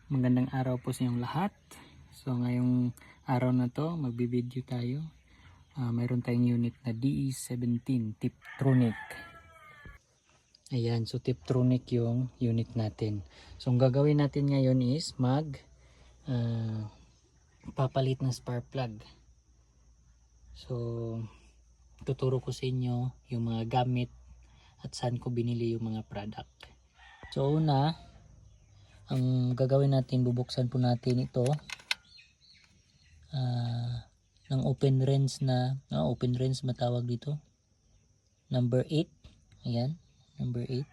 Magandang araw po sa inyong lahat. So ngayong araw na to magbibideo tayo. Mayroon tayong unit na DE17 Tiptronic. Ayan, so Tiptronic yung unit natin. So ang gagawin natin ngayon is papalit ng spark plug. So tuturo ko sa inyo yung mga gamit at saan ko binili yung mga product. So una, ang gagawin natin, bubuksan po natin ito ng open range na open range matawag dito, number 8. Ayan, number 8.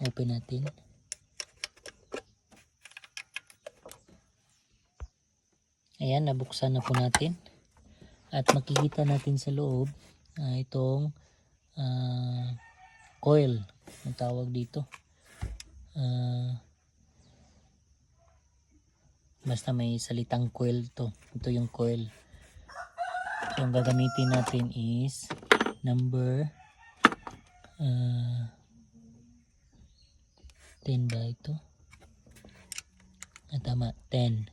Open natin. Ayan, nabuksan na po natin at makikita natin sa loob itong coil ang tawag dito. Basta may salitang coil to. Ito yung coil. So ang gagamitin natin is number 10 ba ito? Tama, 10.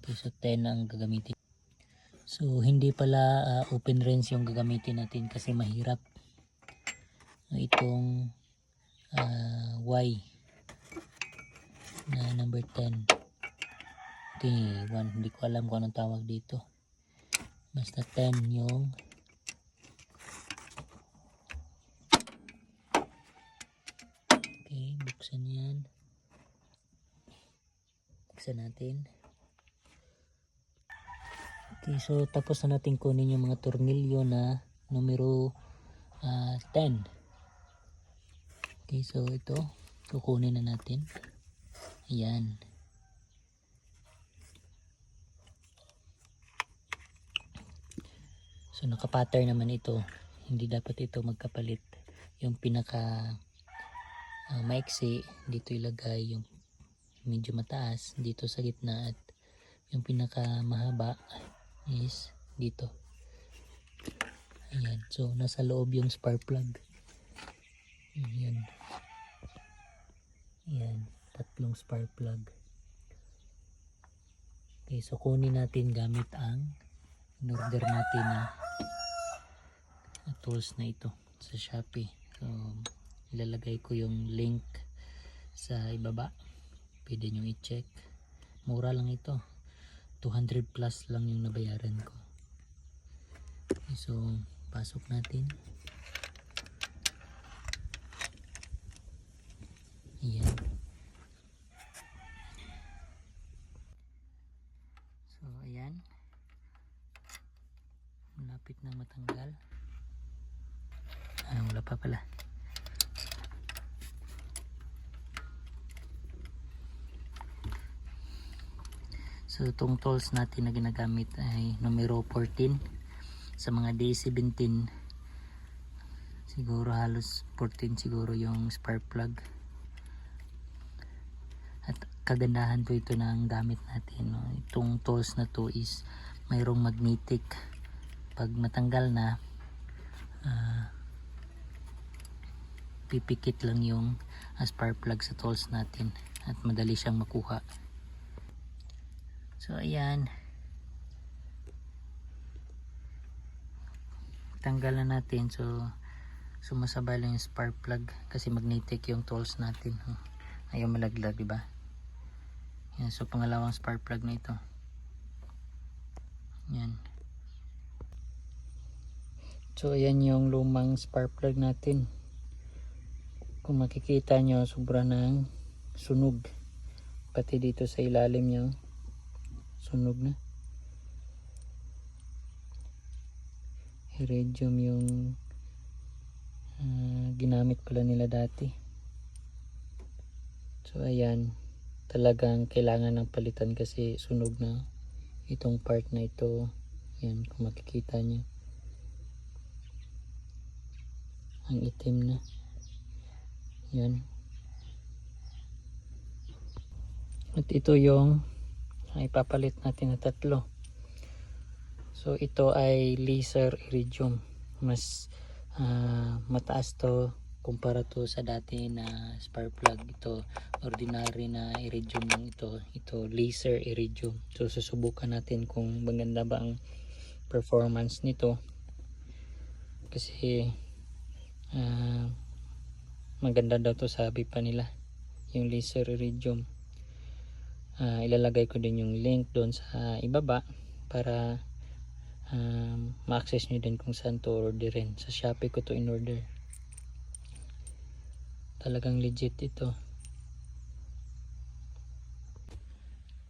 Okay, so 10 ang gagamitin. So hindi pala open range yung gagamitin natin kasi mahirap. Itong Y na number 10. Hindi ko alam kung anong tawag dito. Basta 10 yung okay, buksan yan. Buksan natin. Okay, so tapos na natin kunin yung mga tornilyo na numero 10. Okay, so ito kukunin na natin. Ayan. So naka-pattern naman ito. Hindi dapat ito magkapalit. Yung pinaka maiksi dito ilagay, yung medyo mataas dito sa gitna, at yung pinaka mahaba is dito. Ayan. So nasa loob yung spark plug. Ayan. Ayan. 3 spark plug. Okay, so kunin natin gamit ang in-order natin na tools na ito sa Shopee. So ilalagay ko yung link sa ibaba. Pwede nyo i-check. Mura lang ito. 200 plus lang yung nabayaran ko. Okay, so pasok natin. Ayan. So ayan. Malapit nang matanggal. Wala pa pala. So itong tools natin na ginagamit ay numero 14 sa mga D17. Siguro halos 14 siguro yung spark plug. At kagandahan po ito ng gamit natin. No? Itong tools na to is mayroong magnetic. Pag matanggal na, pipikit lang yung spark plug sa tools natin at madali siyang makuha. So ayan, tanggal na natin. So sumasabay lang yung spark plug kasi magnetic yung tools natin. Ayaw malaglag, diba? Yan, so pangalawang spark plug na ito. Yan. So ayan yung lumang spark plug natin. Kung makikita nyo, sobra ng sunog. Pati dito sa ilalim nyo, sunog na. Iridium yung ginamit pala nila dati. So ayan, talagang kailangan ng palitan kasi sunog na itong part na ito. Ayan, kung makikita nyo, ang itim na. Yan. At ito yung ipapalit natin na 3. So ito ay laser iridium. Mas mataas to kumpara to sa dati na spark plug. Ito ordinary na iridium lang ito laser iridium. So susubukan natin kung maganda ba ang performance nito, kasi maganda daw to sabi pa nila, yung laser iridium. Ilalagay ko din yung link doon sa ibaba para ma-access nyo din kung saan to orderin. Sa Shopee ko to in order. Talagang legit ito.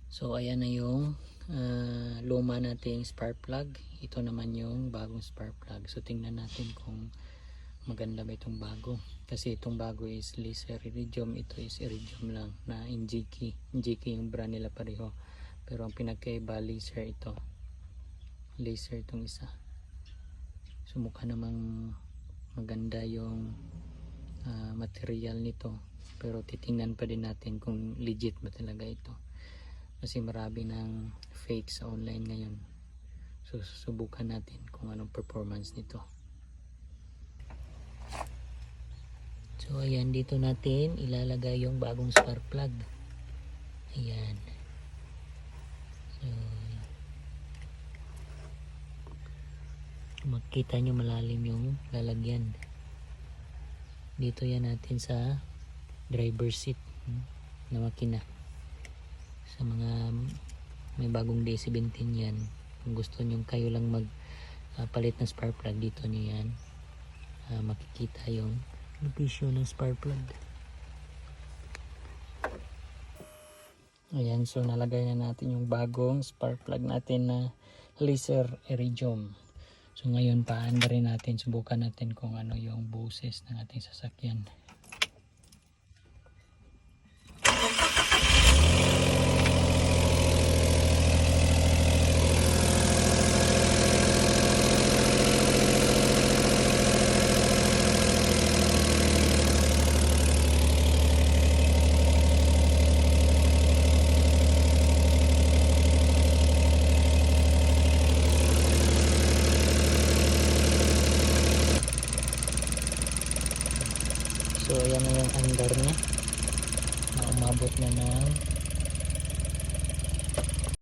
So ayan na yung luma nating spark plug. Ito naman yung bagong spark plug. So tingnan natin kung maganda ba itong bago, kasi itong bago is laser iridium, ito is iridium lang na NGK yung brand nila pareho, pero ang pinagkaiba laser itong isa. So mukha namang maganda yung material nito, pero titingnan pa din natin kung legit ba talaga ito, kasi marami ng fake sa online ngayon. So susubukan natin kung anong performance nito. So ayan, dito natin ilalagay yung bagong spark plug. Ayan. So makita nyo malalim yung lalagyan. Dito yan natin sa driver seat na makina. Sa mga may bagong D17 yan, kung gusto nyo kayo lang magpalit ng spark plug, dito nyo yan makikita yung location ng spark plug. Ayan, so nalagay na natin yung bagong spark plug natin na laser iridium. So ngayon paanda rin natin, subukan natin kung ano yung boses ng ating sasakyan. So ayan na yung andar niya, umabot na ng